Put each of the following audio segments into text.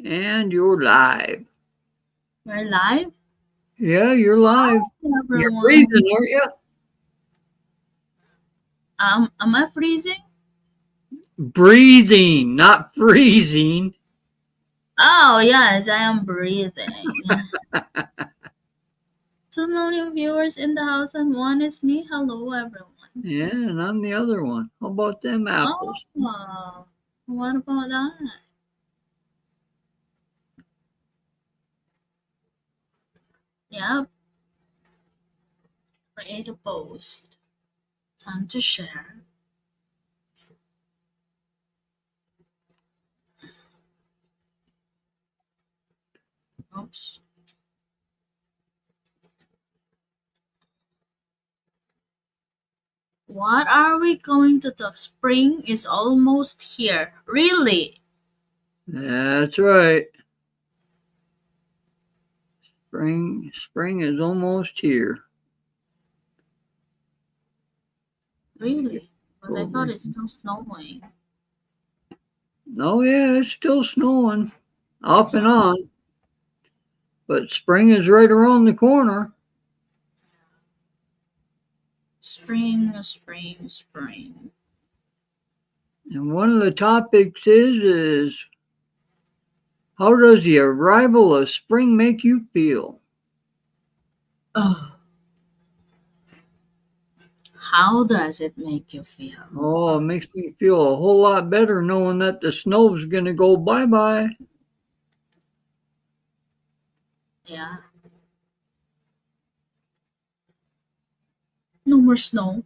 And you're live. We're live. Yeah, you're live. Hi, You're breathing, everyone. aren't you? Am I freezing? Breathing, not freezing. Oh, yes, I am breathing. 2 million viewers in the house, and one is me. Hello, everyone. Yeah, and I'm the other one. How about them apples? Oh, what about that? Yep, create a post. Time to share. Oops. What are we going to talk? Spring is almost here. Really? That's right. Spring is almost here. Really? But I Over. thought it's still snowing. Oh yeah, it's still snowing, off and Yeah. on. But spring is right around the corner. Spring, spring, spring. And one of the topics is how does the arrival of spring make you feel? Oh, how does it make you feel? Oh, it makes me feel a whole lot better knowing that the snow's gonna go bye-bye. Yeah, no more snow.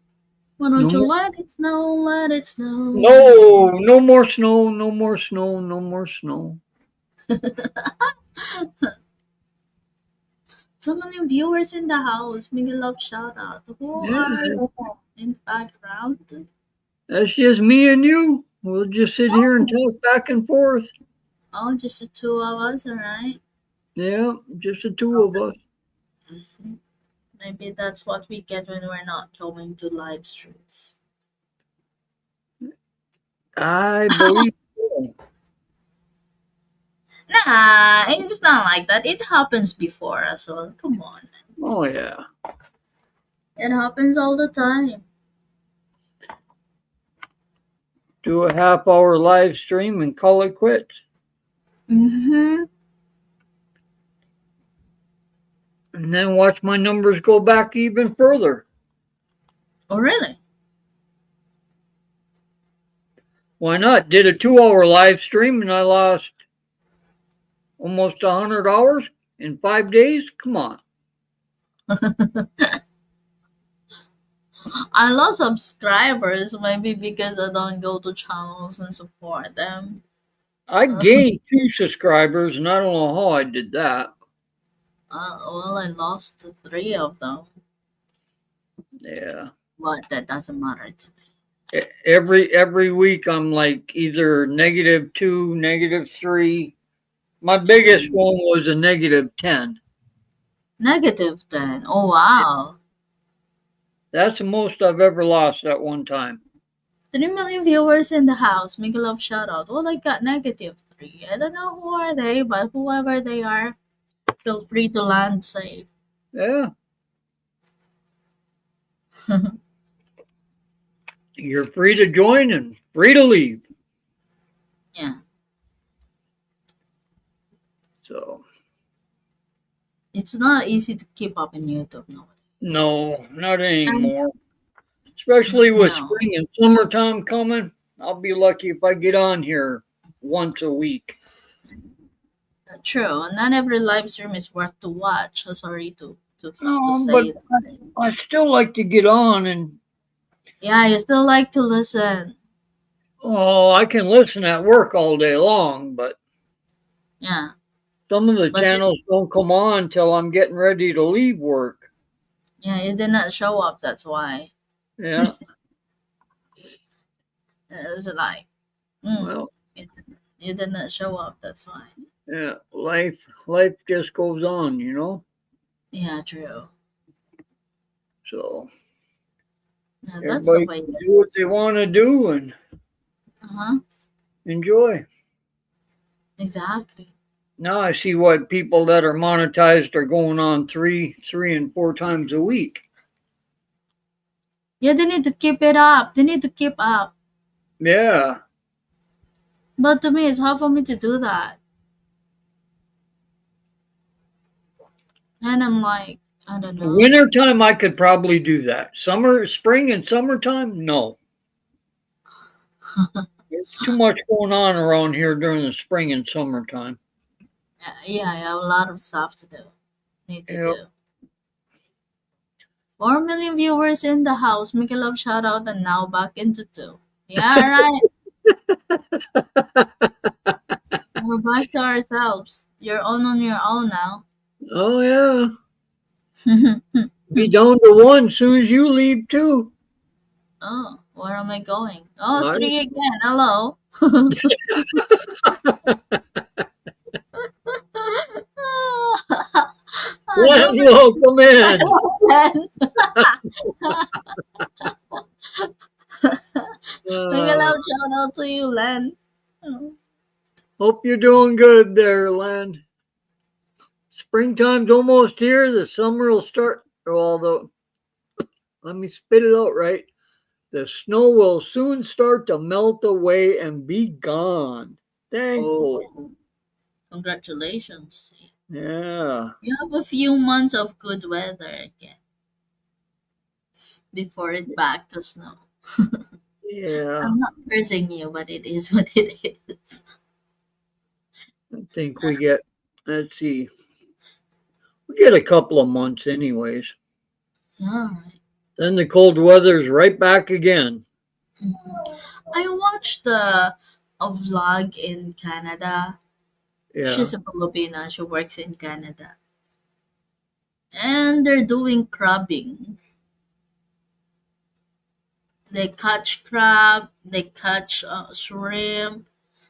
Why No don't you more, let it snow, let it snow? no more snow, no more snow, no more snow. 2 million viewers in the house. Make a love shout out. Who Yeah, are you in the background? that's just me and you. We'll just sit here and Oh, talk back and forth. oh, just the two of us, alright? Yeah, just the two of us. Mhm. Maybe that's what we get when we're not going to live streams. I believe so. Nah, it's not like that. It happens before as well. Come on. Oh yeah. It happens all the time. Do a half-hour live stream and call it quits. Mm-hmm. And then watch my numbers go back even further. Oh, really? Why not? Did a 2 hour live stream and I lost almost 100 hours in 5 days. Come on. I lost subscribers maybe because I don't go to channels and support them. I gained 2 subscribers and I don't know how I did that. Well, I lost three of them, Yeah. but that doesn't matter to me. Every week I'm like either -2, -3. My biggest Mm. one was a -10. Negative 10. Oh, wow. That's the most I've ever lost at one time. 3 million viewers in the house. Make a love shout out. Well, I got negative 3. I don't know who are they, but whoever they are, feel free to land safe. Yeah. You're free to join and free to leave. Yeah. So It's not easy to keep up in YouTube nowadays. no, not And anymore. Especially with no. spring and summertime coming. I'll be lucky if I get on here once a week. True. Not every live stream is worth to watch. So sorry to No, but say that. I still like to get on and Yeah, you still like to listen. oh, I can listen at work all day long, but Yeah. some of the But you, channels don't come on till I'm getting ready to leave work. yeah, you did not show up, that's why. Yeah, It's like, mm, well, you did not show up, that's why. yeah, life just goes on, you know. Yeah, true. So Yeah, that's the everybody way it can do what they is. want to do and Uh-huh. enjoy. Exactly. Now I see what people that are monetized are going on three and four times a week. Yeah, they need to keep it up. They need to keep up. Yeah. But to me, it's hard for me to do that. And I'm like, I don't know. Wintertime, I could probably do that. Spring and summertime, no. There's too much going on around here during the spring and summertime. Yeah, I have a lot of stuff to do. Need to Yep. do. 4 million viewers in the house. Make a love shout out and now back into two. Yeah, right. We're back to ourselves. You're on your own now. Oh yeah. Be down to one as soon as you leave too. Oh, where am I going? Oh, I, three again. Hello. Glenn, Don't welcome in. forget. Make a Uh, loud shout out to you, Len. hope you're doing good there, Len. Springtime's almost here. The summer will start. Although, let me spit it out right. The snow will soon start to melt away and be gone. Thankfully. Oh, congratulations. Yeah. You have a few months of good weather again before it back to snow. Yeah. I'm not cursing you, but it is what it is. I think we get, let's see, we get a couple of months anyways. All right. Then the cold weather's right back again. I watched a vlog in Canada. Yeah. She's a Filipina. She works in Canada, and they're doing crabbing. They catch crab. They catch shrimp.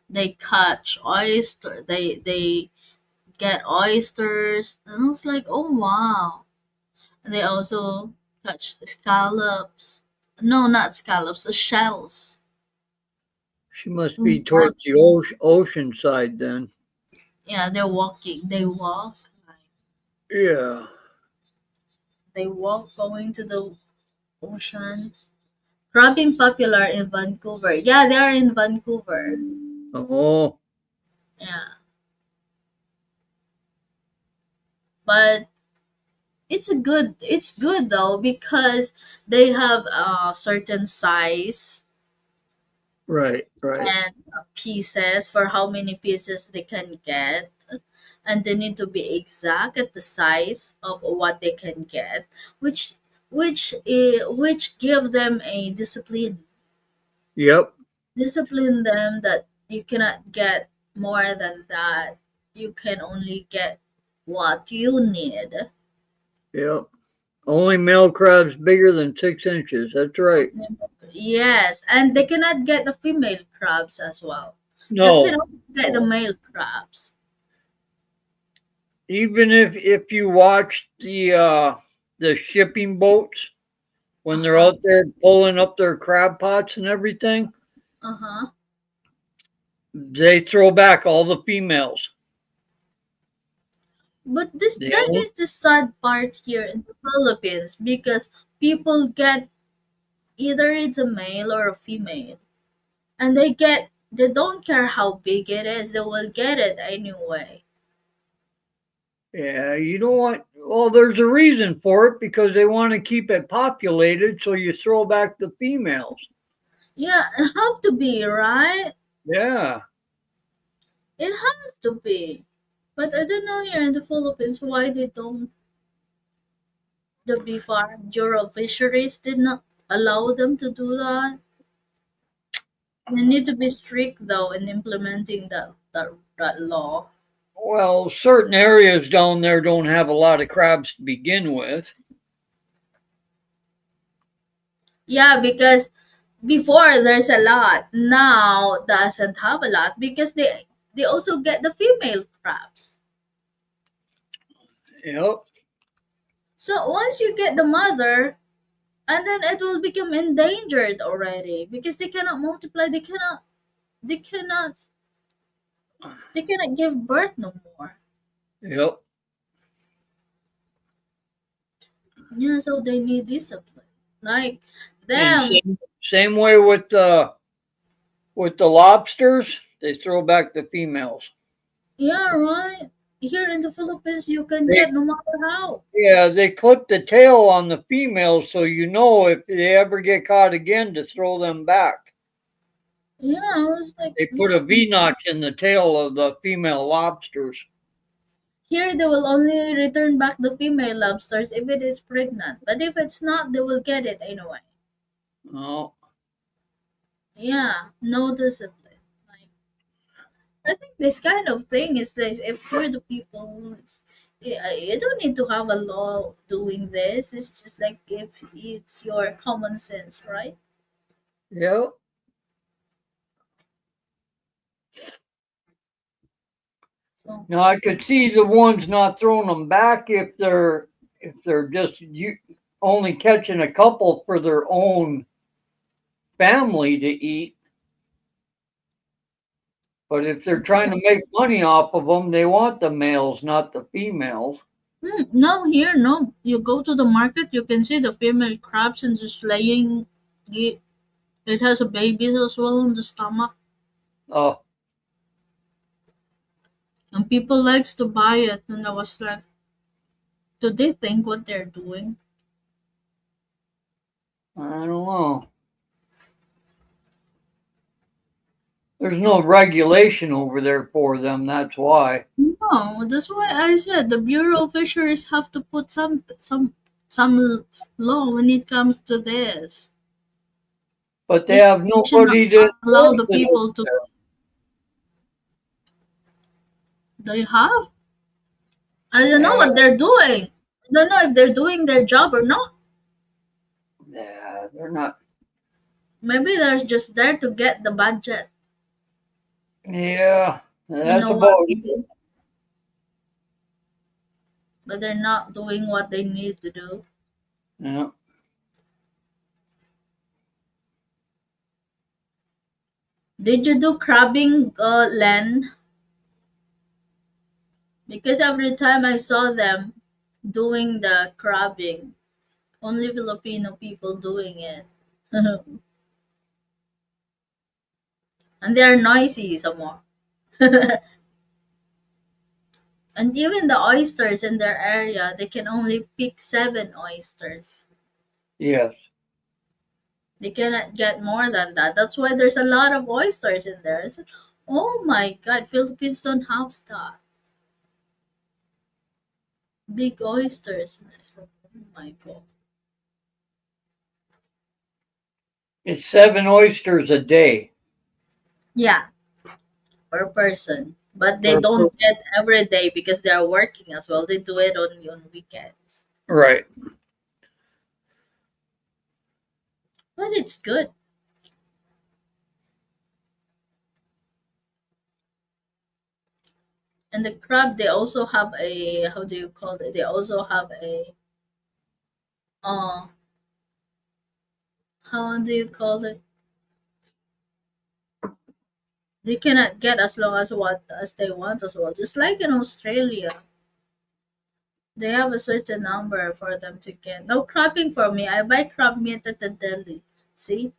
They catch oyster. They get oysters, and I was like, oh wow. And they also catch scallops. No, not scallops, shells. She must be Mm, towards the ocean side then. yeah, they're walking. They walk. Like, Yeah. they walk going to the ocean. Crabbing popular in Vancouver. Yeah, they are in Vancouver. Oh, Yeah, but it's good though because they have a certain size right, right. and pieces for how many pieces they can get, and they need to be exact at the size of what they can get, which which give them a Yep, discipline them that you cannot get more than that. You can only get what you need. yep. Only male crabs bigger than 6 inches. That's right. Yes, and they cannot get the female crabs as well. They can No, only get the male crabs. even if you watch the shipping boats when they're Uh-huh. out there pulling up their crab pots and everything, Uh-huh. they throw back all the females. But this They that don't, is the sad part here in the Philippines because people get either it's a male or a female, and they don't care how big it is, they will get it anyway. yeah, you don't want. Well, there's a reason for it because they want to keep it populated, so you throw back the females. Yeah, it have to be, right? Yeah, It has to be. But I don't know here in the Philippines why they don't the beef farm Bureau of Fisheries did not allow them to do that. They need to be strict though in implementing that law. well, certain areas down there don't have a lot of crabs to begin with. Yeah, because before there's a lot, now doesn't have a lot because they also get the female crabs. Yep. So once you get the mother, and then it will become endangered already because they cannot multiply. They cannot They cannot give birth no more. Yep. Yeah, so they need discipline. Like And them. same way with the lobsters, they throw back the females. Yeah, right. Here in the Philippines, you can They get no matter how. Yeah, they clip the tail on the females so you know if they ever get caught again to throw them back. Yeah, I was like, They put a what? V notch in the tail of the female lobsters. Here they will only return back the female lobsters if it is pregnant. But if it's not, they will get it anyway. Oh, Yeah, no discipline. Like I think this kind of thing is this. If you're the people, yeah, you don't need to have a law doing this. It's just like if it's your common sense, right? yeah. So Now I could see the ones not throwing them back if they're just only catching a couple for their own family to eat. But if they're trying to make money off of them, they want the males, not the females. no, here no. You go to the market, you can see the female crabs and just laying. It has a babies as well in the stomach, Oh, and people likes to buy it. And I was like, do they think what they're doing? I don't know. There's no regulation over there for them. That's why. No, that's why I said the Bureau of Fisheries have to put some law when it comes to this. But they They have should not nobody to allow enforce the it over people to. there. They have. I don't know Yeah, what they're doing. I don't know if they're doing their job or not. yeah, they're not. Maybe they're just there to get the budget. Yeah, You that's know what? about it. But they're not doing what they need to do. Yeah. Did you do crabbing, Len? Because every time I saw them doing the crabbing, only Filipino people doing it. And they're noisy some more. And even the oysters in their area, they can only pick 7 oysters. Yes. They cannot get more than that. That's why there's a lot of oysters in there. It's like, oh my god, Philippines don't have that. Big oysters. And it's like, oh my god. It's 7 oysters a day. Yeah, per person. But they Per don't per- get every day because they're working as well. They do it on weekends. Right. But it's good. And the crab, they also have a, how do you call it? They also have a, uh, how do you call it? They cannot get as long as what as they want as well. Just like in Australia, they have a certain number for them to get. No crabbing for me. I buy crab meat at the deli. See,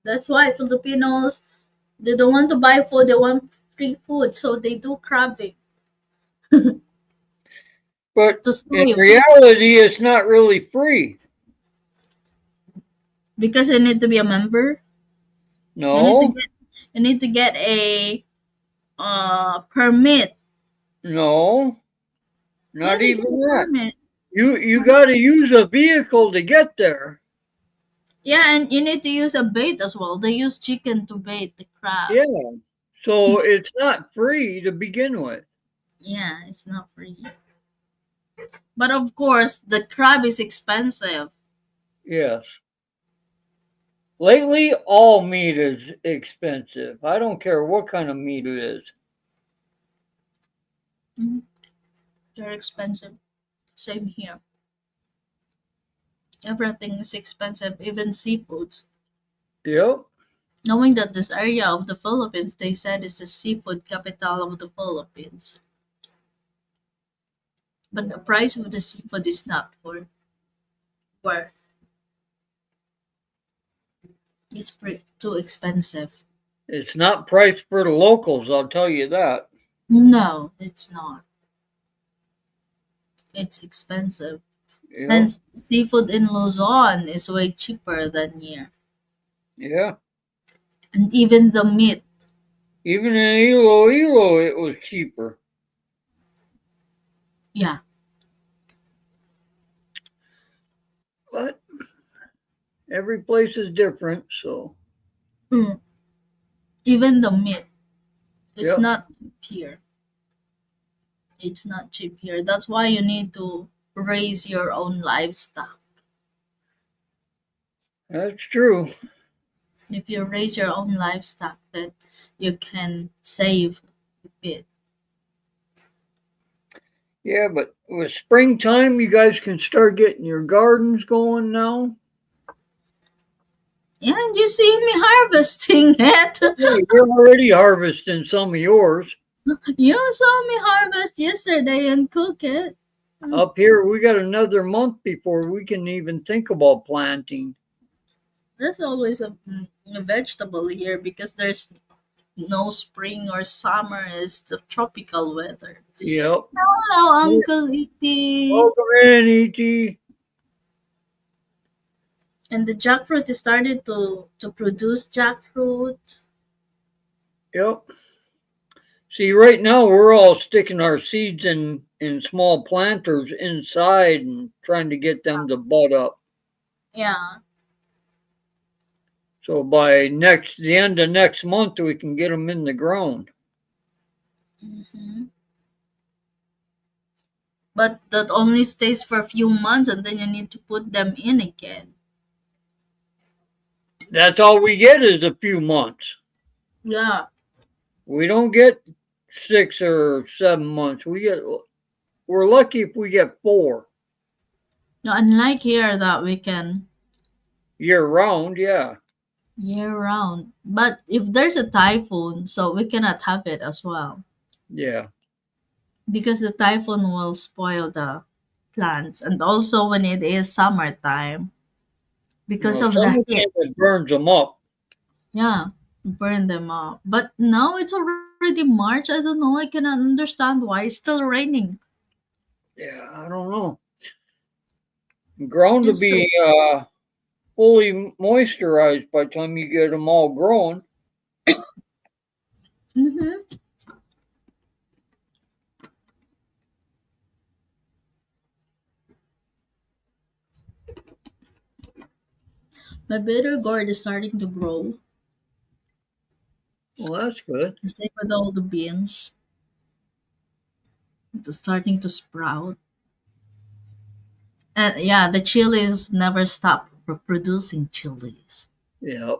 that's why Filipinos, they don't want to buy food. They want free food, so they do crabbing But to in save reality, it's not really free. because you need to be a member. You need to No, get you need to get a permit. no, You not need to get even a that. permit. You got to use a vehicle to get there. Yeah, and you need to use a bait as well. They use chicken to bait the crab. Yeah. So it's not free to begin with. Yeah, it's not free. But of course, the crab is expensive. Yes. Lately, all meat is expensive. I don't care what kind of meat it is. Mhm. They're expensive. Same here. Everything is expensive, even seafoods. Yep. Knowing that this area of the Philippines, they said, is the seafood capital of the Philippines. But the price of the seafood is not for worth. It's too expensive. It's not priced for the locals, I'll tell you that. No, it's not. It's expensive. Yep. Hence, seafood in Luzon is way cheaper than here. Yeah. And even the meat. Even in Iloilo, it was cheaper. Yeah. But every place is different, so Mm. Even the meat. It's yep, not cheap here. It's not cheap here. That's why you need to raise your own livestock. that's true. If you raise your own livestock, then you can save a bit. Yeah, but with springtime, you guys can start getting your gardens going now. And you see me harvesting it. Hey, you're already harvesting some of yours. You saw me harvest yesterday and cook it. Up here, we got another month before we can even think about planting. There's always a vegetable here because there's no spring or summer. It's the tropical weather. Yep. Hello, Yeah. Uncle Iti. Welcome in, E.T. And the jackfruit is started to produce jackfruit. Yep. See, right now we're all sticking our seeds in small planters inside and trying to get them to bud up. Yeah. So by the end of next month, we can get them in the ground. Hmm. But that only stays for a few months and then you need to put them in again. That's all we get is a few months. Yeah. We don't get 6 or 7 months. We're lucky if we get 4 No, unlike here that we can year round. Yeah, year round. But if there's a typhoon, so we cannot have it as well. yeah. Because the typhoon will spoil the plants. And also when it is summertime, because Well, of the summertime heat. it burns them up. Yeah, burn them up. But now it's already March. I don't know. I cannot understand why it's still raining. Yeah, I don't know. Ground to It's still. be fully moisturized by the time you get them all growing. Mm-hmm. My bitter gourd is starting to grow. Well, that's good. The same with all the beans. It's starting to sprout. And yeah, the chilies never stop producing chilies. Yeah.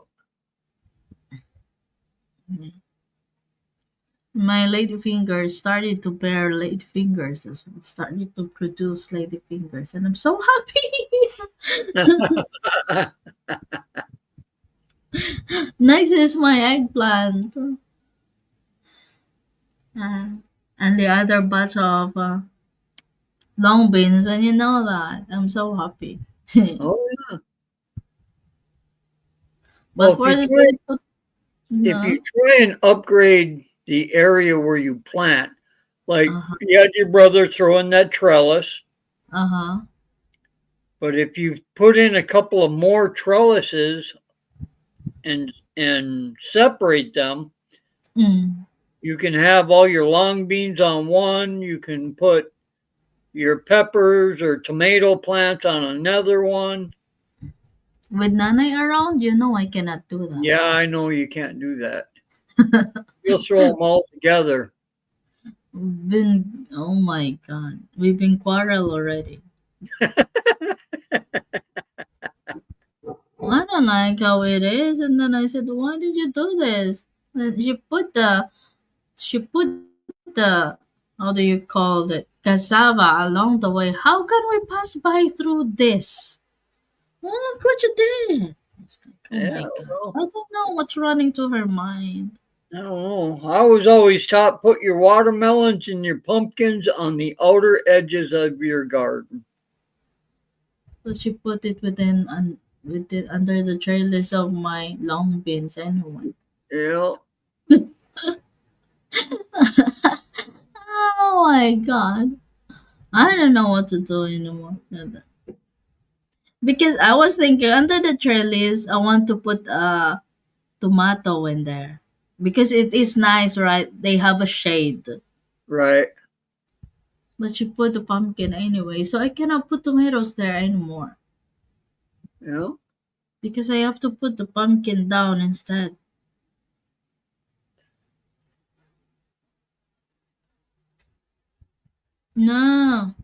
My lady fingers started to bear lady fingers as well. Started to produce lady fingers. And I'm so happy. Next is my eggplant. Uh, and the other batch of long beans. And you know that. I'm so happy. Oh, But well, for the sweet pot- if you no. try and upgrade the area where you plant, like Uh-huh. you had your brother throw in that trellis, Uh-huh. but if you put in a couple of more trellises and separate them, Mm. you can have all your long beans on one. You can put your peppers or tomato plants on another one. With Nanay around, you know I cannot do that. Yeah, I know you can't do that. You'll throw them all together. Oh my god. We've been quarrel already. I don't like how it is. And then I said, why did you do this? And she put the, how do you call it, cassava along the way. How can we pass by through this? Well, look what you did. Oh Yeah, my god. well, I don't know what's running to her mind. I don't know. I was always taught put your watermelons and your pumpkins on the outer edges of your garden. But she put it with it under the trellis of my long beans anyway. Yeah, Oh my god. I don't know what to do anymore. Because I was thinking under the trellis I want to put a tomato in there. Because it is nice, right? They have a shade. right. But she put the pumpkin anyway, so I cannot put tomatoes there anymore. Yeah, Because I have to put the pumpkin down instead. No.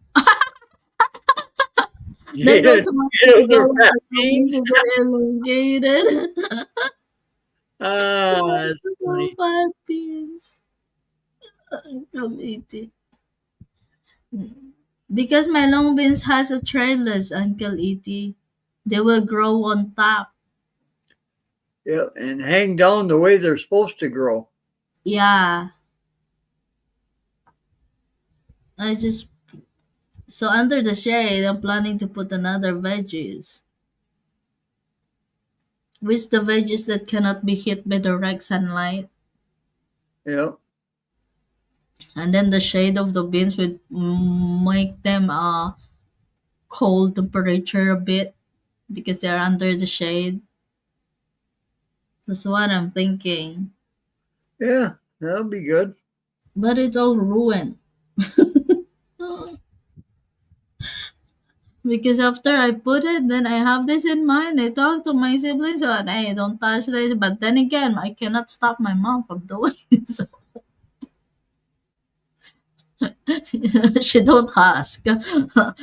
Then my yeah. tomato Those together are with rat the pumpkins beans. will get elongated. Ah, that's Tomato funny. fat beans. I'll eat it. Because my long beans has a trellis, Uncle E.T. They will grow on top. Yeah, and hang down the way they're supposed to grow. Yeah. I just so under the shade I'm planning to put another veggies. Which the veggies that cannot be hit by direct sunlight. Yeah, And then the shade of the beans would make them cold temperature a bit because they're under the shade. That's what I'm thinking. yeah, that'll be good. But it's all ruined. Because after I put it, then I have this in mind. I talk to my siblings and hey, don't touch this. But then again, I cannot stop my mom from doing it. So she don't ask.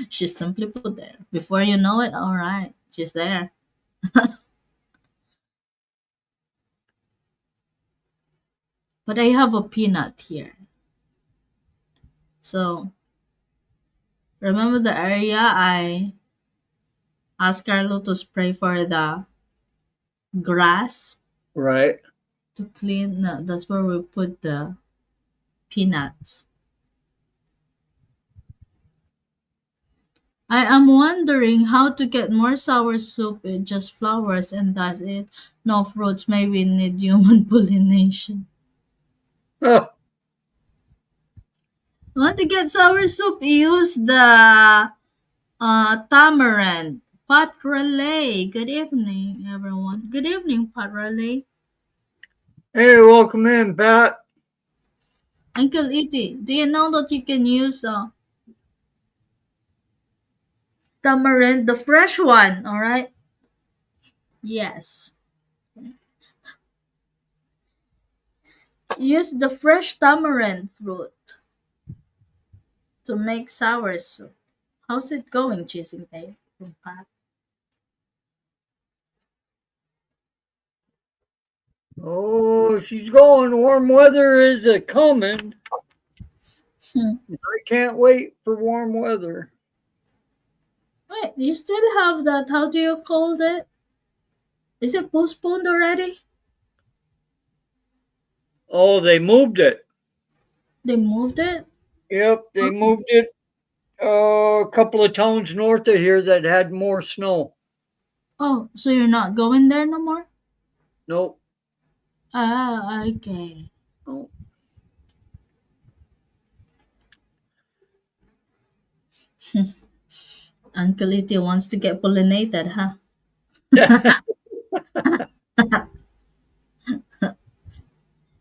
She simply put there. Before you know it, all right, she's there. But I have a peanut here. So remember the area I asked Carlo to spray for the grass Right. to clean? No, that's where we put the peanuts. I am wondering how to get more sour soup with just flowers and that's it. No fruits, maybe need human pollination. Oh, Want to get sour soup? Use the tamarind. Pot relay. Good evening, everyone. Good evening, pot relay. hey, welcome in, Pat. Uncle Iti, do you know that you can use tamarind, the fresh one, alright? Yes. Use the fresh tamarind fruit to make sour soup. How's it going, Chasing Day? From Pat? Oh, she's going. Warm weather is a coming. Hmm. I can't wait for warm weather. Wait, you still have that? How do you call it? Is it postponed already? Oh, they moved it. They moved it? Yep, they moved it a couple of towns north of here that had more snow. Oh, so you're not going there no more? Nope. Ah, okay. Nope. Uncle Iti wants to get pollinated, huh?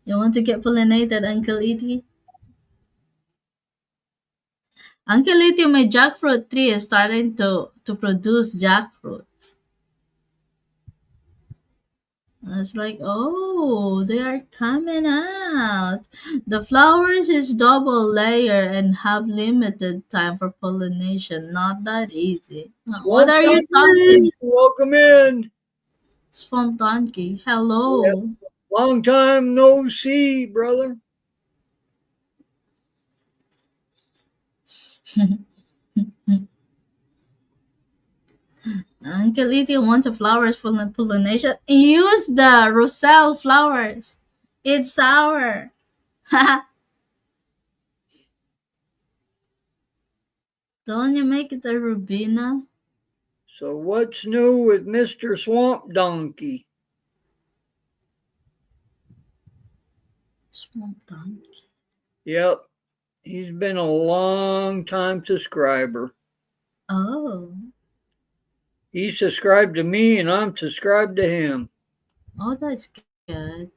You want to get pollinated, Uncle Iti? Uncle Iti, my jackfruit tree is starting to produce jackfruits. And it's like, oh, they are coming out. The flowers is double layer and have limited time for pollination. Not that easy. What are you Welcome in. talking? Welcome in. Swamp Donkey. Yep. Hello. Long time no see, brother. Uncle Edie wants a flowers for the pollination. Use the Roselle flowers. It's sour. Don't you make it a Rubina? So what's new with Mr. Swamp Donkey? Swamp donkey. Yep, he's been a long time subscriber. Oh. He subscribed to me and I'm subscribed to him. Oh, that's good.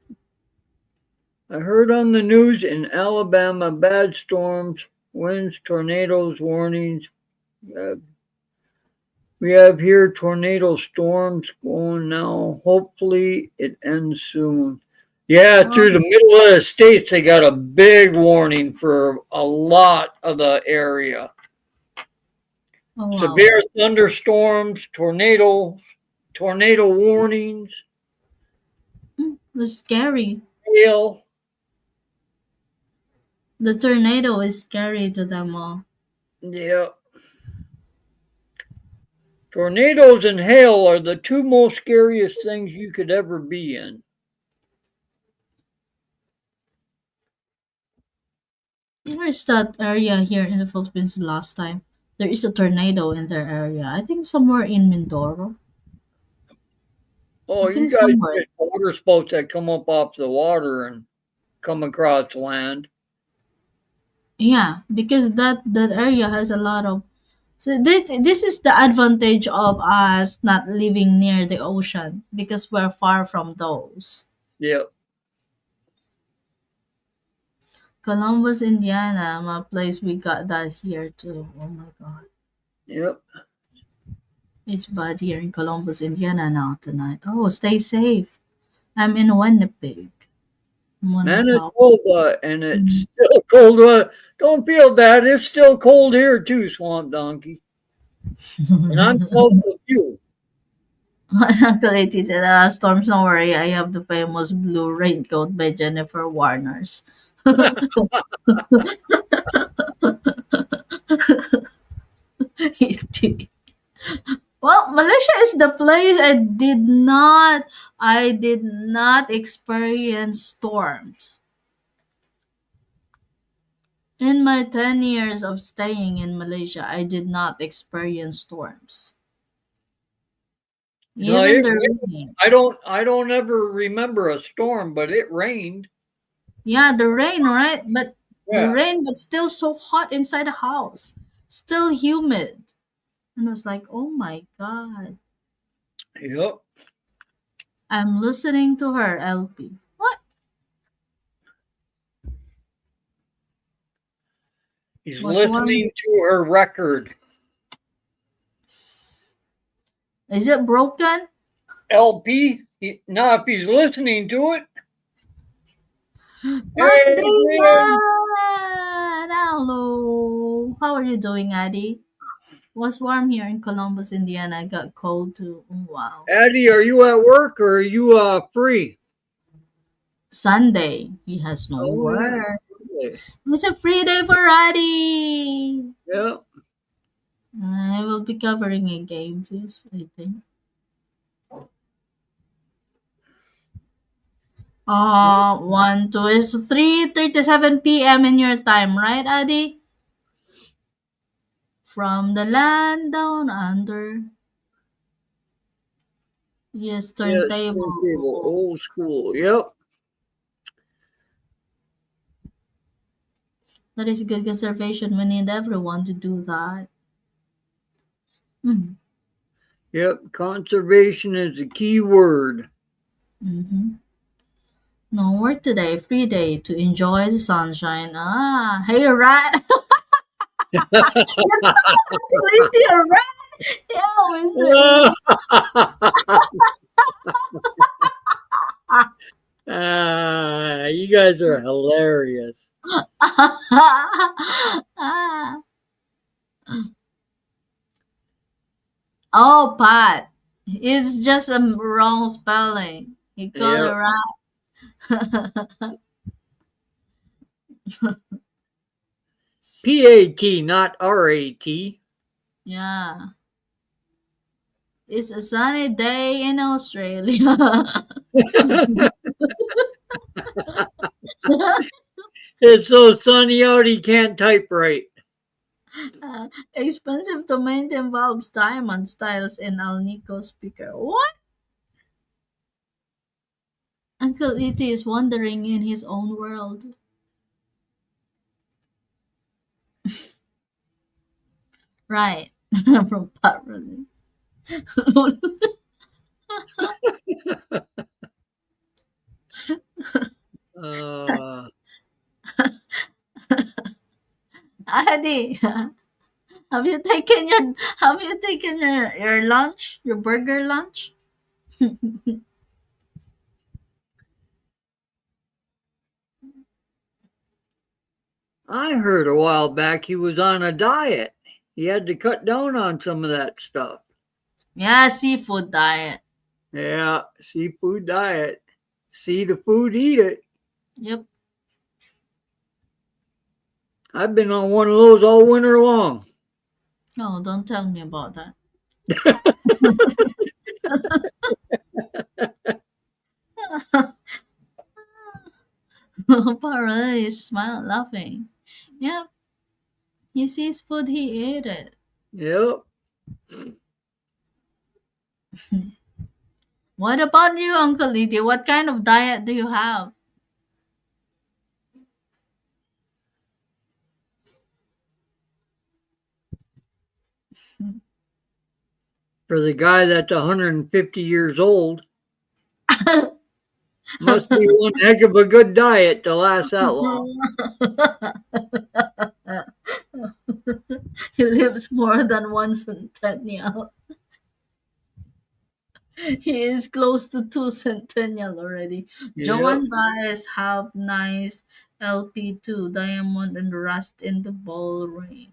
I heard on the news in Alabama bad storms, winds, tornadoes, warnings. Uh, we have here tornado storms going now. Hopefully it ends soon. Yeah, Oh, through the middle of the states, they got a big warning for a lot of the area. oh wow. Severe thunderstorms, tornado warnings, That's scary. hail. The tornado is scary to them all. Yeah. Tornadoes and hail are the two most scariest things you could ever be in. Where's that area here in the Philippines last time? There is a tornado in their area. I think somewhere in Mindoro. I Oh, you think guys somewhere. get water spoats that come up off the water and come across land. Yeah, because that area has a lot of. So this is the advantage of us not living near the ocean because we're far from those. Yep, Columbus, Indiana, my place. We got that here too. Oh my god, yep. it's bad here in Columbus, Indiana now tonight. Oh, stay safe. I'm in Winnipeg, Manitoba. Manitoba, and it's Mhm. still cold. Don't feel bad. It's still cold here too, Swamp Donkey. And I'm close to you. My uncle Eti said, "Storms, don't worry. I have the famous blue raincoat by Jennifer Warner's." Well, Malaysia is the place I did not experience storms. In my 10 years of staying in Malaysia, I did not experience storms. No, Even the rain. I don't ever remember a storm, but it rained. Yeah, the rain, right? But the Yeah. rain, but still so hot inside the house. Still humid. And I was like, oh my God. Yep. I'm listening to her LP. What? He's Was one. listening to her record. Is it broken? LP. Now, if he's listening to it, Adrian. Adrian! Hello. How are you doing, Addy? Was warm here in Columbus, Indiana. I got cold too. Oh, wow. Addie, are you at work or are you free? Sunday. He has no Oh yeah. work. Okay. It's a free day for Addy. Yeah. I will be covering a game too, I think. 1, 2 is 3:37 p.m. in your time, right, Addy? From the land down under. Yes, Yeah. turntable. Turntable, old school. Yep. That is good conservation. We need everyone to do that. Mm. Yep. Conservation is the key word. Mm-hmm. No work today, free day to enjoy the sunshine. Ah, hey, rat. You're a rat. Yeah, Mr. E. You guys are hilarious. Ah. Oh, Pat. It's just a wrong spelling. You call Yep. it rat. PAT, not RAT. Yeah. It's a sunny day in Australia. It's so sunny out he can't type right. Expensive to maintain valves, diamond styles, and Alnico speaker. What? Uncle E.T. is wandering in his own world. Right. From Parody. Uh, Adi, have you taken your lunch? Your burger lunch? I heard a while back he was on a diet. He had to cut down on some of that stuff. Yeah, seafood diet. Yeah, seafood diet. See the food, eat it. Yep. I've been on one of those all winter long. Oh, don't tell me about that. Parody is smiling, laughing. Yep. He sees food, he ate it. Yep. What about you, Uncle Edie? What kind of diet do you have? For the guy that's 150 years old, must be one heck of a good diet to last that long. He lives more than one centennial. He is close to two centennial already. Yep. Joan Baez have nice LP2 diamond and rust in the ball ring.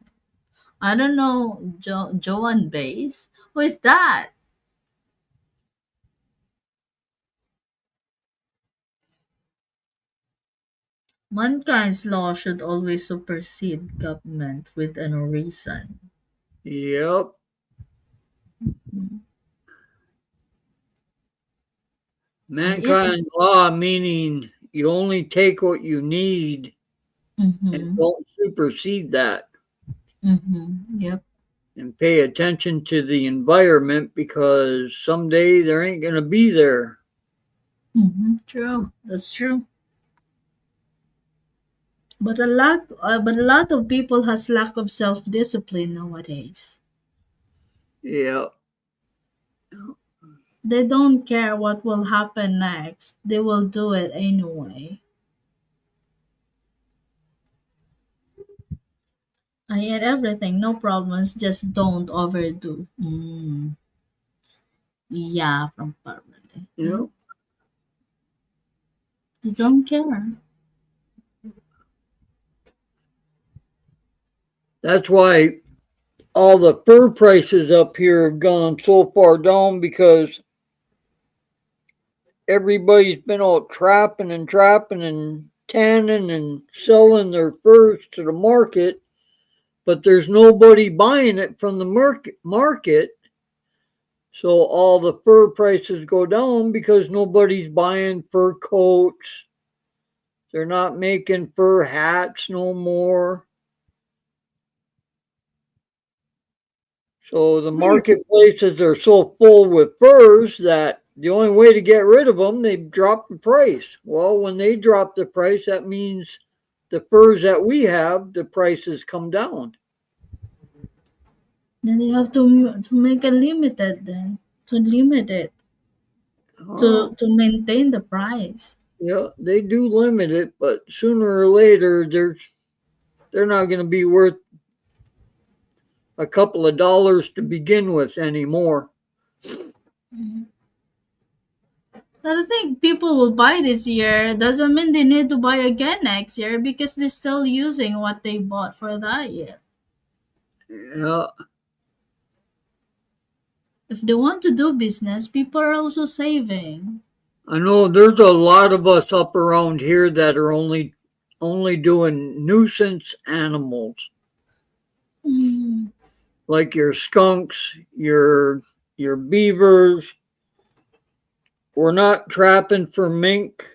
I don't know Joan Baez. Who is that? Mankind's law should always supersede government within a reason. Yep. Mankind law meaning you only take what you need and Mm-hmm. don't supersede that. Mm-hmm. Yep. And pay attention to the environment because someday there ain't going to be there. Mm-hmm. True. That's true. But a lot of people has lack of self discipline nowadays. Yeah. They don't care what will happen next. They will do it anyway. I eat everything, no problems. Just don't overdo. Yeah, from Parmali. Yeah. They don't care. That's why all the fur prices up here have gone so far down because everybody's been out trapping and tanning and selling their furs to the market, but there's nobody buying it from the market. So all the fur prices go down because nobody's buying fur coats. They're not making fur hats no more. So the Really? marketplaces are so full with furs that the only way to get rid of them, they drop the price. Well, when they drop the price, that means the furs that we have, the prices come down. Then you have to make a limited then to limit it Oh, to maintain the price. yeah, they do limit it, but sooner or later, they're not going to be worth a couple of dollars to begin with anymore. Mhm. But I think people will buy this year. Doesn't mean they need to buy again next year because they're still using what they bought for that year. Yeah, If they want to do business, people are also saving. I know there's a lot of us up around here that are only doing nuisance animals Mm, like your skunks, your your beavers. We're not trapping for mink.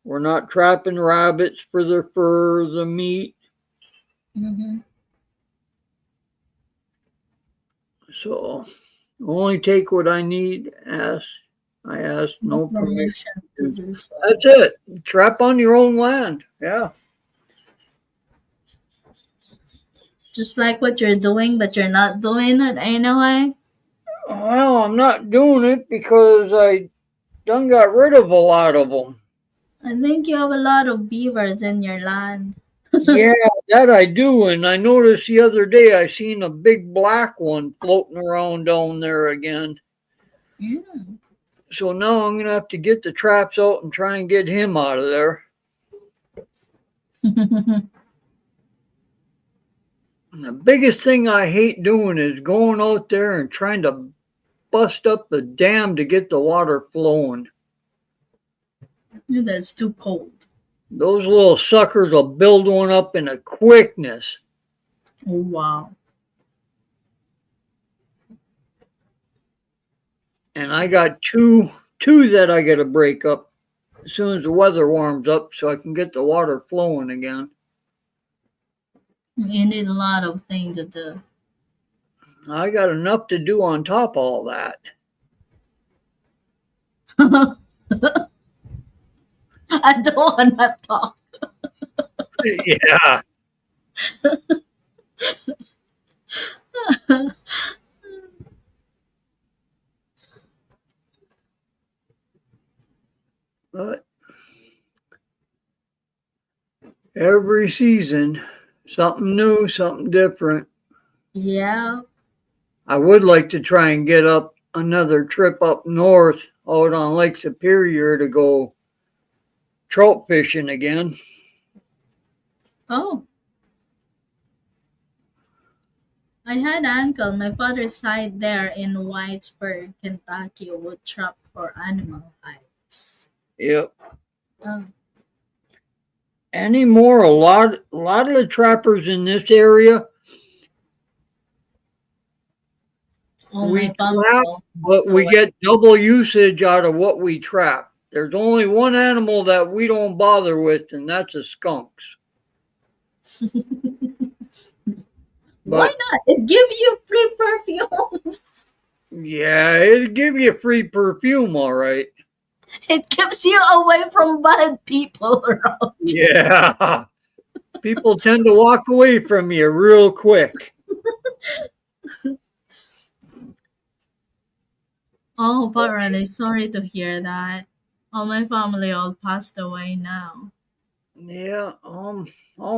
We're not trapping rabbits for their fur, the meat. Mm-hmm. So only take what I need. I ask No no permission. permission to do so. That's it. Trap on your own land. Yeah. Just like what you're doing, but you're not doing it anyway. Well, I'm not doing it because I done got rid of a lot of them. I think you have a lot of beavers in your land. Yeah, that I do. And I noticed the other day I seen a big black one floating around down there again. Yeah. So now I'm going to have to get the traps out and try and get him out of there. And the biggest thing I hate doing is going out there and trying to bust up the dam to get the water flowing. That's too cold. Those little suckers will build one up in a quickness. Oh, wow. And I got two that I got to break up as soon as the weather warms up so I can get the water flowing again. You need a lot of things to do. I got enough to do on top of all that. I don't want to talk. Yeah. But every season, something new, something different. Yeah. I would like to try and get up another trip up north out on Lake Superior to go trout fishing again. Oh. I had uncle, my father's side there in Whitesburg, Kentucky, would trap for animal hides. Yep. Oh. Anymore, a lot of the trappers in this area, Oh, we my family trap, all but passed we away. get double usage out of what we trap. There's only one animal that we don't bother with, and that's the skunks. Why But not? It gives you free perfumes. yeah, it'll give you free perfume, all right. It keeps you away from bad people around you. Yeah. People tend to walk away from you real quick. Oh, but really sorry to hear that. All my family all passed away now. Yeah, all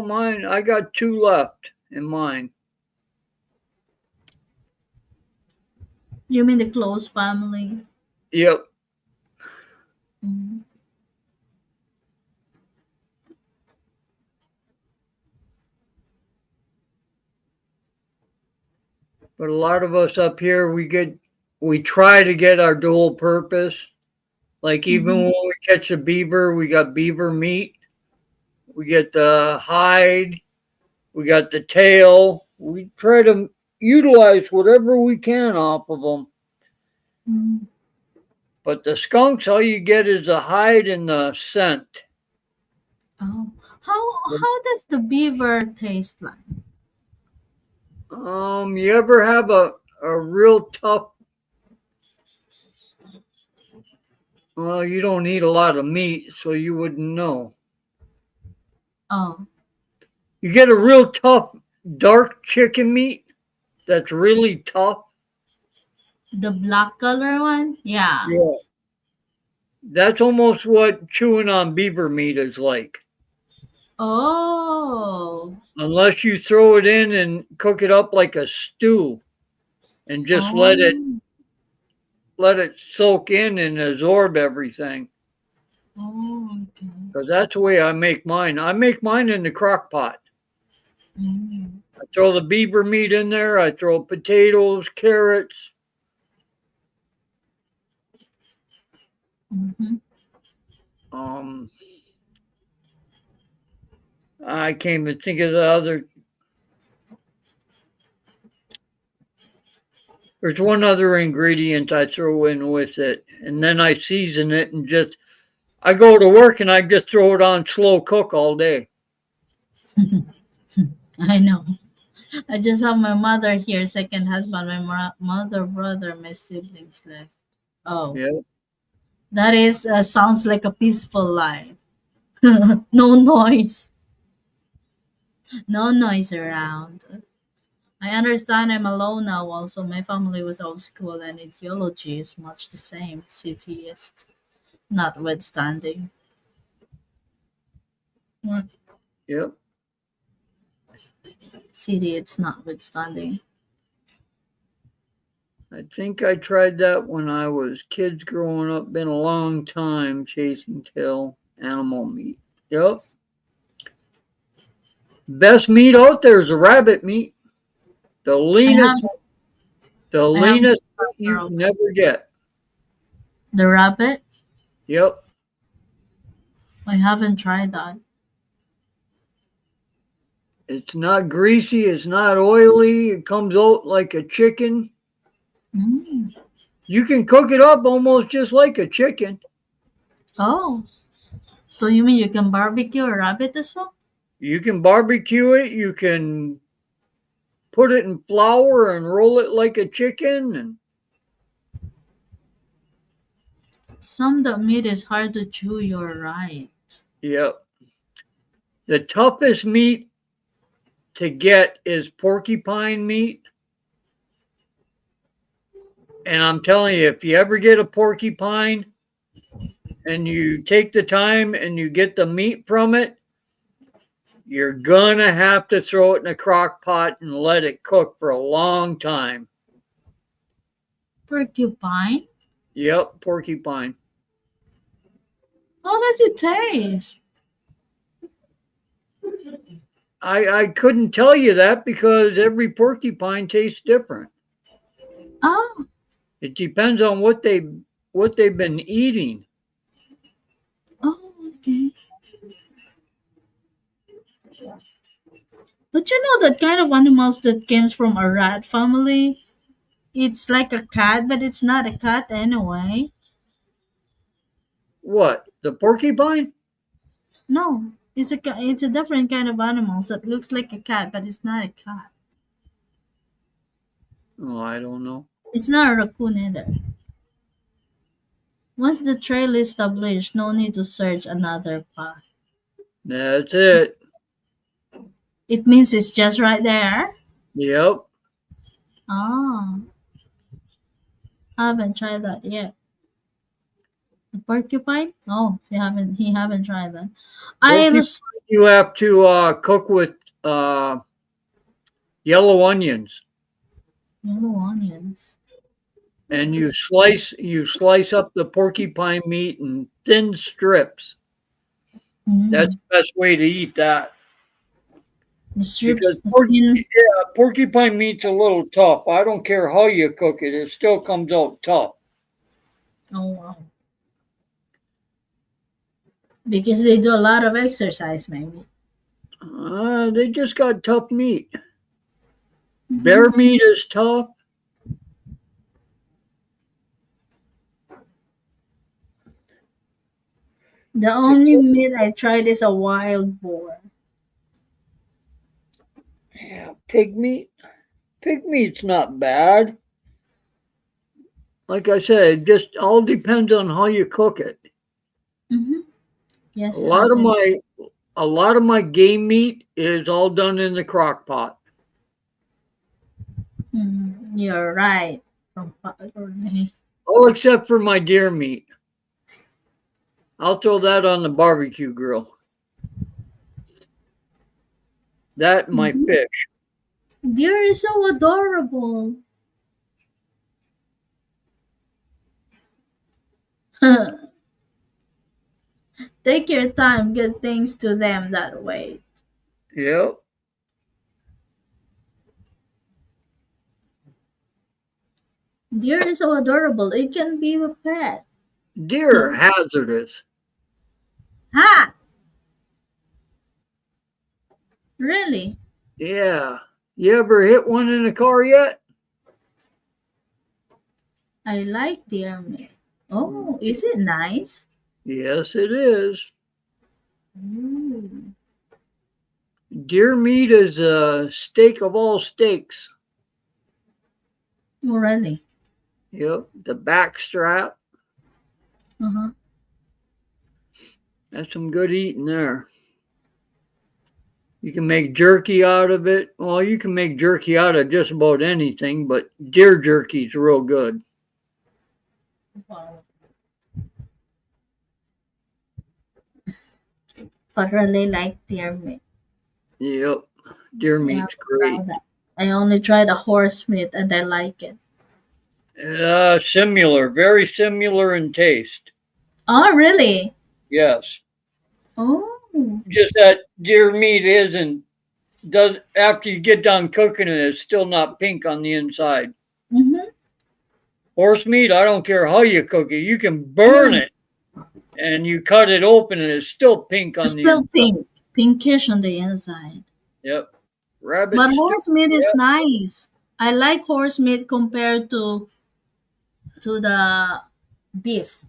mine. I got two left in mine. You mean the close family? Yep. Mm. But a lot of us up here, we try to get our dual purpose. Like even Mm-hmm. when we catch a beaver, we got beaver meat. We get the hide. We got the tail. We try to utilize whatever we can off of them. Mm. But the skunks, all you get is the hide and the scent. Oh, how does the beaver taste like? You ever have a real tough? Well, you don't eat a lot of meat, so you wouldn't know. Oh, You get a real tough, dark chicken meat that's really tough. the black color one? Yeah. Yeah. That's almost what chewing on beaver meat is like. Oh, Unless you throw it in and cook it up like a stew and just oh, let it soak in and absorb everything. okay. Because that's the way I make mine. I make mine in the crock pot. Mm. I throw the beaver meat in there. I throw potatoes, carrots. Mm-hmm. Um, I can't even think of the other. There's one other ingredient I throw in with it, and then I season it and just I go to work and I just throw it on slow cook all day. I know. I just have my mother here, second husband, my mother, brother, my siblings left. Oh, Yeah, that is sounds like a peaceful life. No noise, no noise around. I understand I'm alone now. Also, my family was old school, and ideology is much the same. Cityist, notwithstanding. What yep. city? It's notwithstanding. I think I tried that when I was kids growing up. Been a long time chasing tail animal meat. Yep. Best meat out there is a rabbit meat. The I have, leanest, the I have leanest you can never get. the rabbit. Yep. I haven't tried that. It's not greasy. It's not oily. It comes out like a chicken. Mm. You can cook it up almost just like a chicken. Oh, so you mean you can barbecue a rabbit as well? You can barbecue it. You can put it in flour and roll it like a chicken. And Some that meat is hard to chew. You're right. yep. The toughest meat to get is porcupine meat. And I'm telling you, if you ever get a porcupine and you take the time and you get the meat from it, you're gonna have to throw it in a crock pot and let it cook for a long time. Porcupine. Yep, porcupine. How does it taste? I couldn't tell you that because every porcupine tastes different. Oh, It depends on what they've been eating. oh, okay. But you know that kind of animals that comes from a rat family? It's like a cat, but it's not a cat anyway. What? The porcupine? No, it's a different kind of animals that looks like a cat, but it's not a cat. Oh, I don't know. It's not a raccoon either. Once the trail is established, no need to search another path. That's it. It means it's just right there. Yep. Oh, I haven't tried that yet. The porcupine? Oh, he haven't tried that. I Porcupine just you have to cook with uh, yellow onions, yellow onions. and you slice up the porcupine meat in thin strips. That's Mm. the best way to eat that The because strips in. porcupine meat's a little tough. I don't care how you cook it; it still comes out tough. Oh wow. Because they do a lot of exercise, maybe. They just got tough meat. Bear Mhm. meat is tough. The only meat I tried is a wild boar. Yeah, pig meat. Pig meat's not bad. Like I said, it just all depends on how you cook it. Mm-hmm. A Yes, it lot of happened. my a lot of my game meat is all done in the crock pot. You're right. From Patagonia. All except for my deer meat. I'll throw that on the barbecue grill. That and my Deer, fish. deer is so adorable. Take your time, get things to them that way. Yep. Deer is so adorable. It can be a pet. Deer are hazardous. Ha! Really? Yeah. You ever hit one in a car yet? I like deer meat. Oh, is it nice? Yes, it is. Mm. Deer meat is a steak of all steaks. Oh, really? Yep, the back strap. Uh-huh. That's some good eating there. You can make jerky out of it. Well, you can make jerky out of just about anything, but deer jerky's real good. Wow. But really like deer meat. Yep, deer I haven't meat's great. tried that. I only tried the horse meat and I like it. Similar, very similar in taste. Oh, really? Yes, Oh. just that deer meat isn't does after you get done cooking it, it's still not pink on the inside. Mm-hmm. Horse meat, I don't care how you cook it, you can burn Mm. it and you cut it open and it's still pink It's on the still inside. pink, pinkish on the inside. Yep, rabbit But stew. horse meat is Yep. nice. I like horse meat compared to the beef.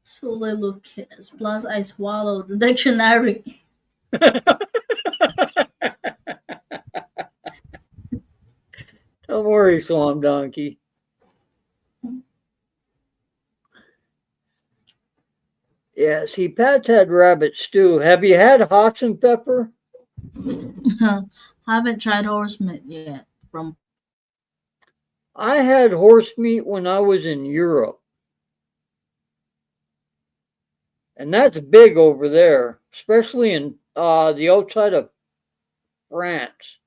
Soliloquies. Plus, I swallowed the dictionary. Don't worry, Swamp Donkey. Yeah, see, Pat's had rabbit stew. Have you had hots and pepper? Haven't tried horse meat yet. From I had horse meat when I was in Europe, and that's big over there, especially in the outside of France.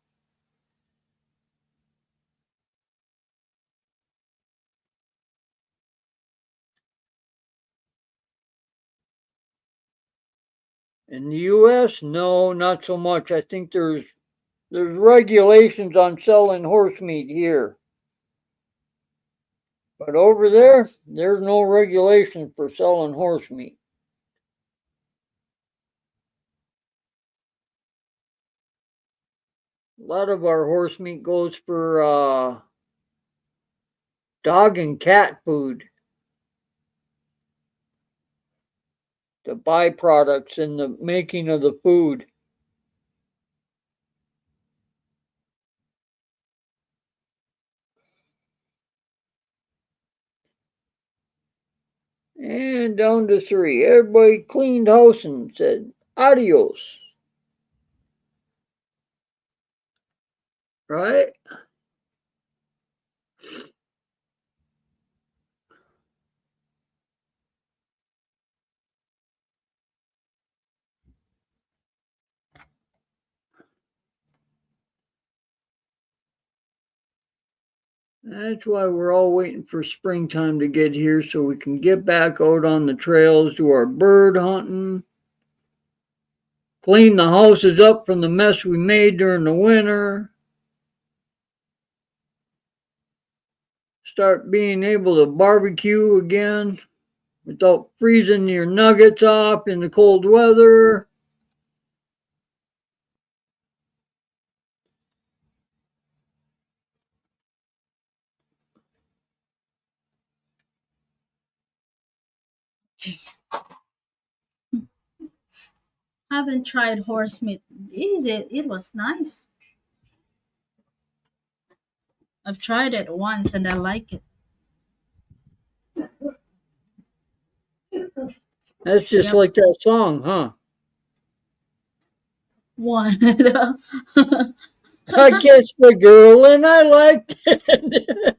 In the U.S., no, not so much. I think there's regulations on selling horse meat here, but over there, there's no regulation for selling horse meat. A lot of our horse meat goes for dog and cat food, the byproducts in the making of the food. And down to three. Everybody cleaned house and said adios. Right? That's why we're all waiting for springtime to get here so we can get back out on the trails, do our bird hunting, clean the houses up from the mess we made during the winter, start being able to barbecue again without freezing your nuggets off in the cold weather. haven't tried horse meat. Is it? It was nice. I've tried it once and I like it. That's just Yep. like that song, huh? One. I kissed the girl and I liked it.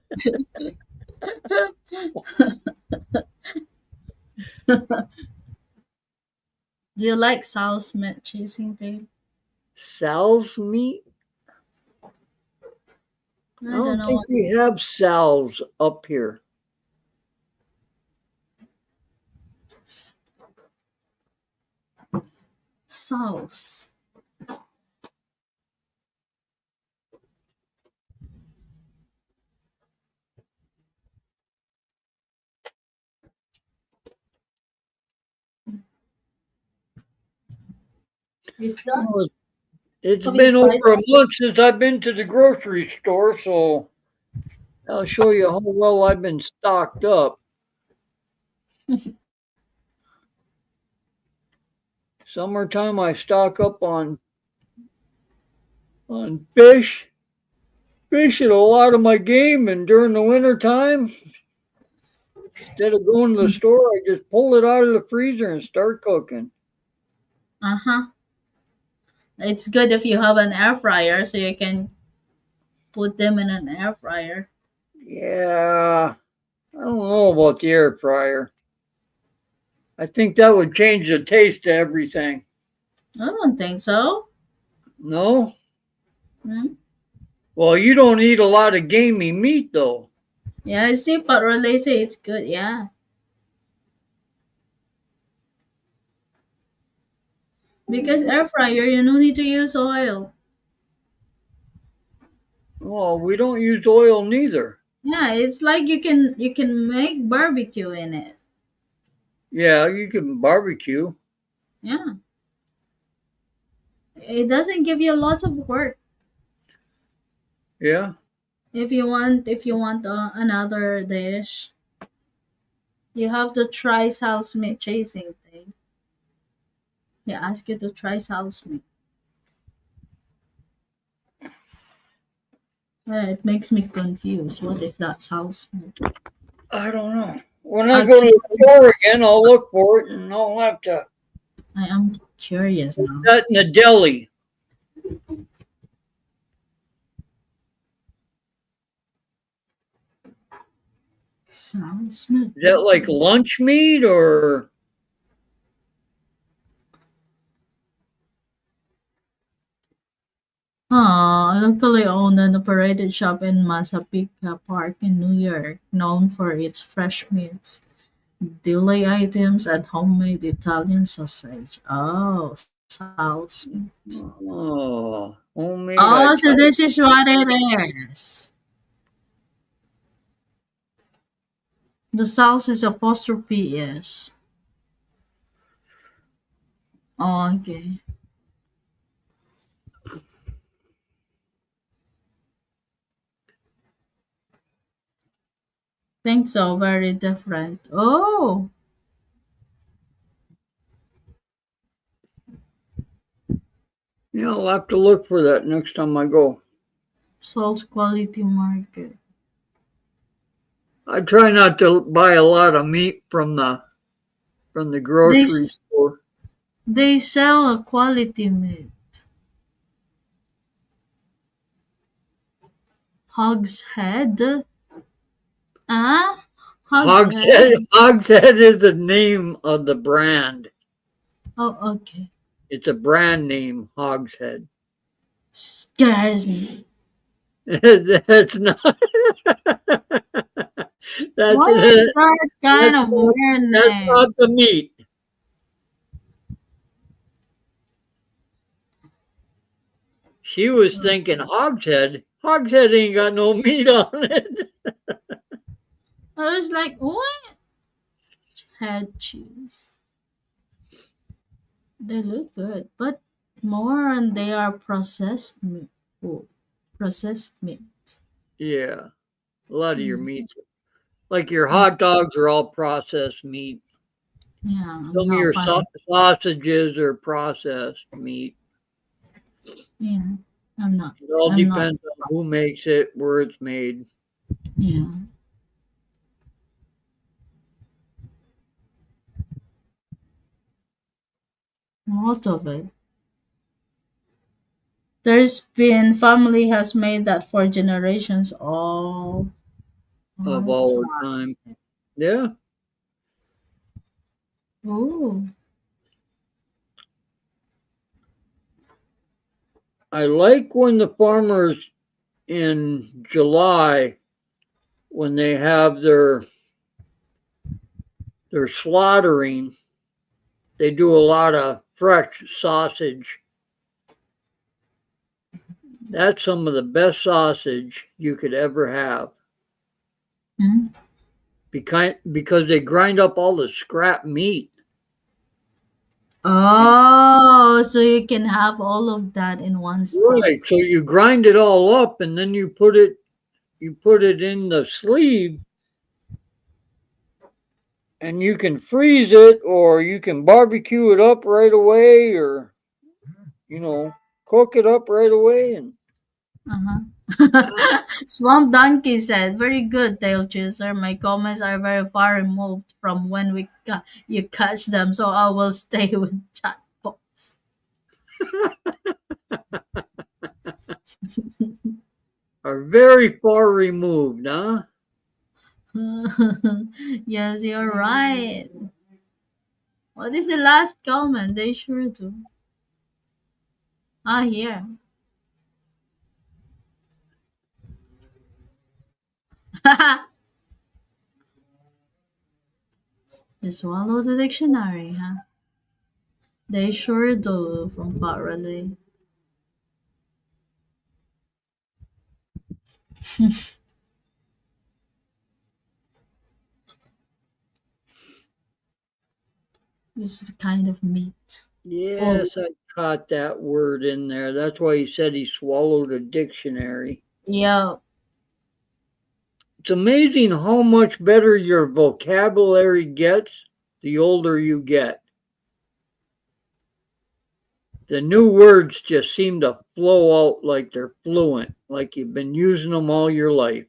Do you like Sal's meat chasing tail? Sal's meat? I I don't don't know think what we have Sal's up here. Sal's. Is that? Oh, It's Have you been tried over a that? month since I've been to the grocery store, so I'll show you how well I've been stocked up. Summertime, I stock up on fish at a lot of my game, and during the winter time, instead of going to the store, I just pull it out of the freezer and start cooking. Uh-huh. It's good if you have an air fryer so you can put them in an air fryer. Yeah, I don't know about the air fryer. I think that would change the taste of everything. I don't think so. No? Hmm? Well, you don't eat a lot of gamey meat, though. Yeah, I see, but really say it's good. Yeah, because air fryer you no need to use oil. Well, we don't use oil neither. Yeah, it's like you can make barbecue in it. Yeah, you can barbecue. Yeah, it doesn't give you lots of work. Yeah. If you want another dish, you have to try Sal's meat chasing thing. He ask you to try Sal's meat. It makes me confused. What is that Sal's meat? I don't know. When I go to the store Curious. again, I'll look for it and I'll have to I am curious put now. that in the deli. Sal's meat. Is that like lunch meat or? A locally owned and operated shop in Massapequa Park in New York, known for its fresh meats, deli items, and homemade Italian sausage. Oh, Sal's meat. Oh, homemade. Oh, so this is what it is. The sauce is apostrophe yes. Oh, okay. Think so. Very different. Oh, Yeah, I'll have to look for that next time I go. salt quality market. I try not to buy a lot of meat from the They grocery s- store. they sell a quality meat. Hog's head. Ah, Hog's Hogshead, head. Hogshead is the name of the brand. Oh, okay. It's a brand name, Hogshead. Scares me. That's not. that's Why is that kind that's of not weird that's name? not the meat. She was thinking hogshead. Hogshead ain't got no meat on it. I was like, what? Head cheese. They look good, but more and they are processed meat. Food. Processed meat. Yeah, a lot of your Mm, meats, like your hot dogs, are all processed meat. yeah, I'm Some of not your fine. sausages are processed meat. Yeah, I'm not. It all I'm not. depends on who makes it, where it's made. Yeah, lot of it. There's been family has made that for generations all Of the all time. time. Yeah, Oh, I like when the farmers in July, when they have their slaughtering, they do a lot of fresh sausage. That's some of the best sausage you could ever have. mm, Because they grind up all the scrap meat. Oh, so you can have all of that in one stuff. Right. So you grind it all up and then you put it in the sleeve and you can freeze it or you can barbecue it up right away or you know, cook it up right away and Uh-huh. Swamp Donkey said, "Very good, Tail Chaser. My comments are very far removed from when you catch them, so I will stay with chatbots." are very far removed, huh? Yes, you're right. What is the last comment? They sure do. Ah, here. You swallow the dictionary, huh? They sure do from Parallel. This is the kind of meat. Oh, Yes, I caught that word in there. That's why he said he swallowed a dictionary. yeah. It's amazing how much better your vocabulary gets the older you get. The new words just seem to flow out like they're fluent, like you've been using them all your life.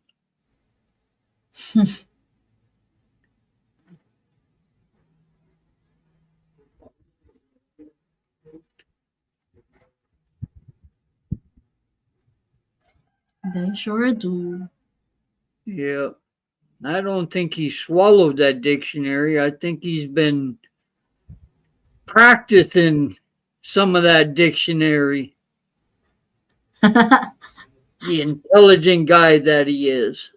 They sure do. Yeah. I don't think he swallowed that dictionary. I think he's been practicing some of that dictionary, the intelligent guy that he is.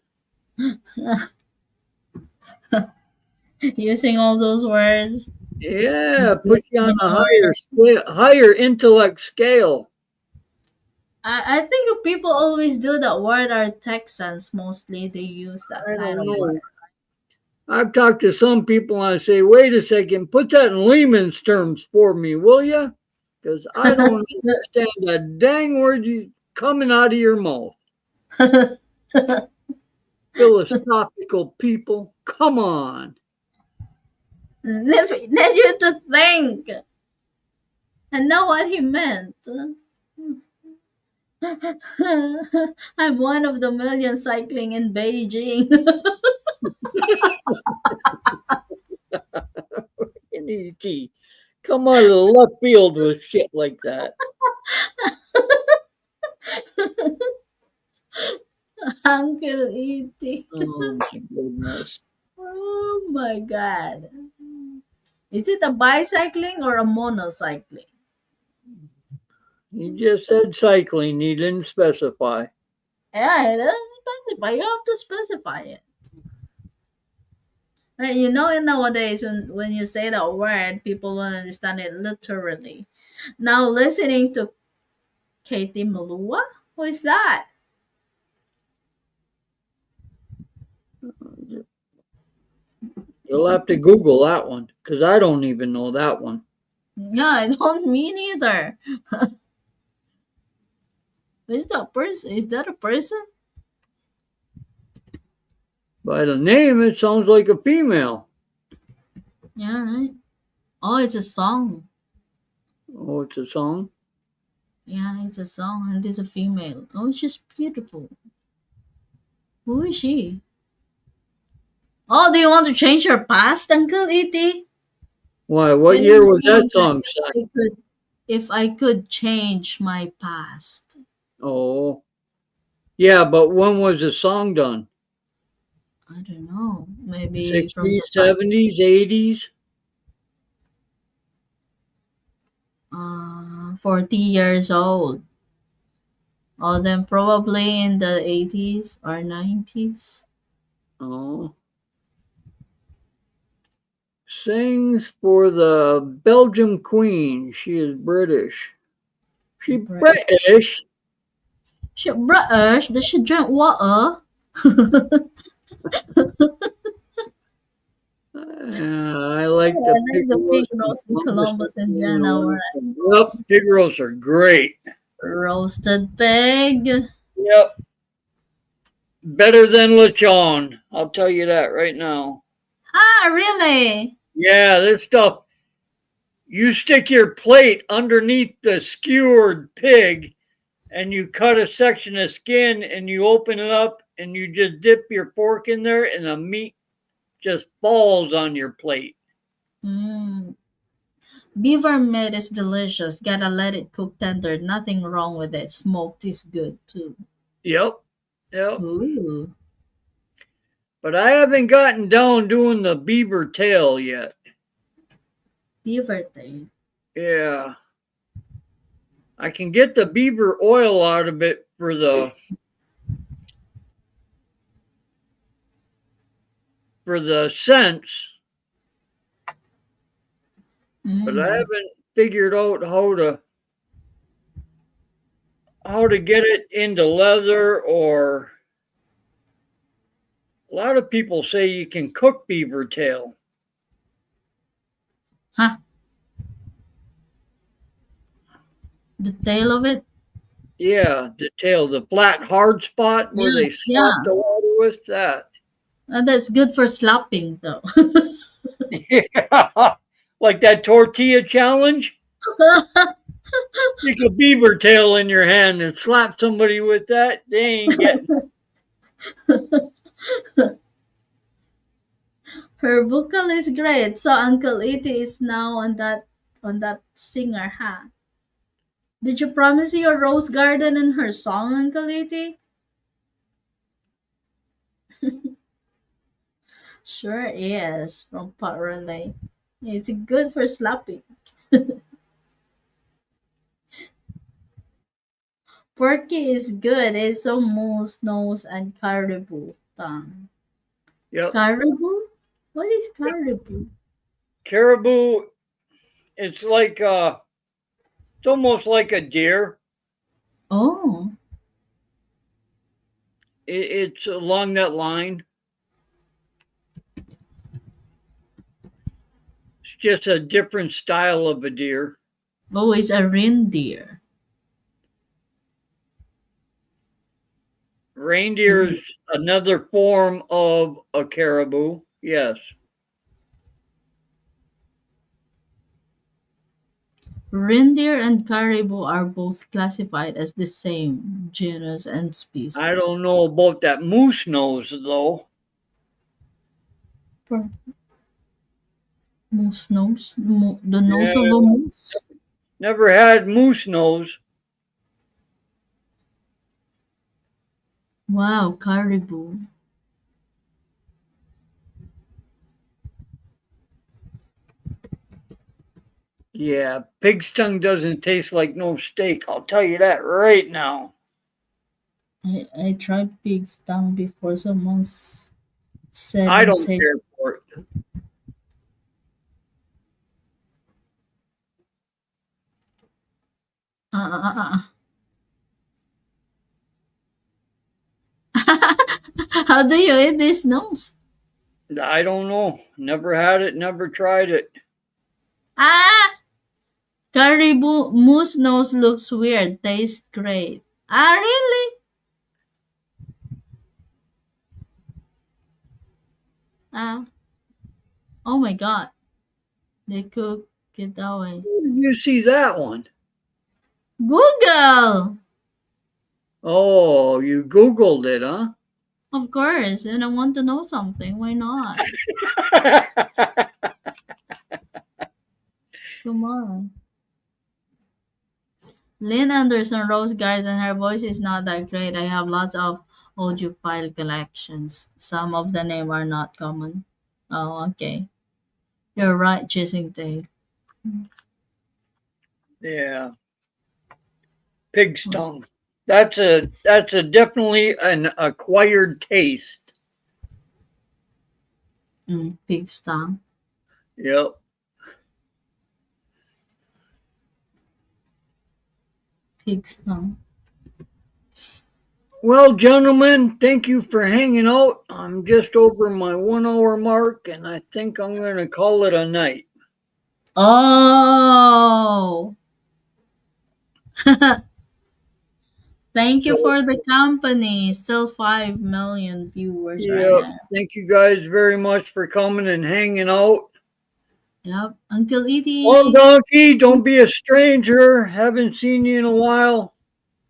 Using all those words. Yeah, put you on a higher Manure. scale, higher intellect scale. I think people always do that word are Texans mostly. They use that I kind don't of word. know. I've talked to some people and I say, wait a second, put that in layman's terms for me, will you? Because I don't understand a dang word you coming out of your mouth. Philosophical people, come on. Need you to think and know what he meant. I'm one of the million cycling in Beijing. NET. Come out of the left field with shit like that. Uncle E.T. Oh my goodness. Oh my god. Is it a bicycling or a monocycling? He just said cycling. He didn't specify. Yeah, it doesn't specify. You have to specify it. Right, you know, in nowadays when you say that word, people don't understand it literally. Now listening to Katie Malua, who is that? You'll have to Google that one because I don't even know that one. Yeah, I don't mean either. Is that person? Is that a person? By the name, it sounds like a female. Yeah, right. Oh, it's a song. Oh, it's a song. Yeah, it's a song, and it's a female. Oh, she's beautiful. Who is she? Oh, do you want to change your past, Uncle E.T.? Why? What Can you year was that know that song set? if I could change my past? Oh, yeah, but when was the song done? I don't know. Maybe from 60s, the 70s, 80s? 40 years old. Or then probably in the 80s or 90s. Oh. Sings for the Belgium Queen. She is British. She British. British? She British. Does she drink water? I like Oh, I the like pig the pig roast in roast in Columbus, Columbus, Indiana. Indiana. Where Yep, pig roasts are great. roasted pig. Yep, better than lechon. I'll tell you that right now. Ah, really? Yeah, this stuff. You stick your plate underneath the skewered pig, and you cut a section of skin, and you open it up, and you just dip your fork in there, and the meat just falls on your plate. Mm. Beaver meat is delicious. Gotta let it cook tender. Nothing wrong with it. Smoked is good too. Yep, yep. Ooh, But I haven't gotten down doing the beaver tail yet. beaver tail. Yeah, I can get the beaver oil out of it for the scents, but I Mm. haven't figured out how to get it into leather. Or a lot of people say you can cook beaver tail. Huh? The tail of it? Yeah, the tail, the flat hard spot where Yeah, they slap yeah. the water with that. That's good for slapping though. Yeah, like that tortilla challenge. Stick a beaver tail in your hand and slap somebody with that. They ain't getting. Her vocal is great. So Uncle Iti is now on that singer, huh? Did you promise your rose garden and her song, Uncle Iti? Sure is from Pot Relay. It's good for slapping. Porky is good. It's so moose, nose, and caribou tongue. Yep. Caribou? What is caribou? Caribou. It's like it's almost like a deer. Oh, It's along that line. It's just a different style of a deer. oh, it's a reindeer. Is Reindeer's it another form of a caribou. Yes. reindeer and caribou are both classified as the same genus and I don't species. know about that moose nose though. For moose nose? The nose of Yeah, a moose? never had moose nose. Wow, caribou. Yeah, pig's tongue doesn't taste like no steak. I'll tell you that right now. I tried pig's tongue before. Said I it don't tastes. care for it. Uh. How do you eat this nose? I don't know. Never had it, never tried it. Ah! Caribou moose nose looks weird. Tastes great. Ah, really? Ah, oh my god. They cook it that way. Where did you see that one? Google! Oh, you Googled it, huh? Of course, and I want to know something. Why not? Come on. Lynn Anderson Rose Garden. Her voice is not that great. I have lots of audiophile collections. Some of the name are not common. Oh, okay. You're right, Chasing Tail. Yeah, pig's tongue. That's a definitely an acquired taste. Pig's tongue. Yep. Pig's tongue. Well, gentlemen, thank you for hanging out. I'm just over my 1 hour mark, and I think I'm going to call it a night. Oh, thank you So, for the company. Still 5 million viewers right yeah, now. thank you guys very much for coming and hanging out. Yep. Uncle Well, Edie. Donkey, don't be a stranger. Haven't seen you in a while.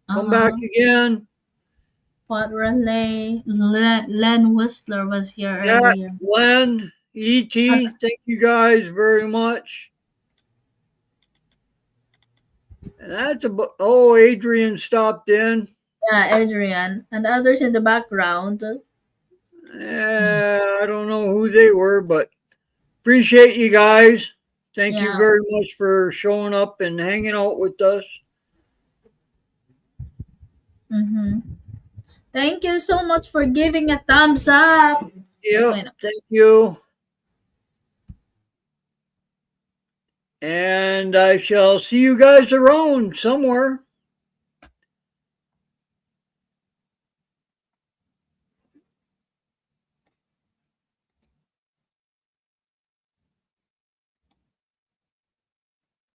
Uh Come back huh. again. Pot Relay. Len Whistler was here Yeah, earlier. Glenn, E.T., thank you guys very much. And that's about, oh, Adrian stopped in. Yeah, Adrian. And others in the background. I don't know who they were, but appreciate you guys. Thank you Yeah. very much for showing up and hanging out with us. Mm-hmm. Thank you so much for giving a thumbs up. Yep, Wait, thank you. And I shall see you guys around somewhere.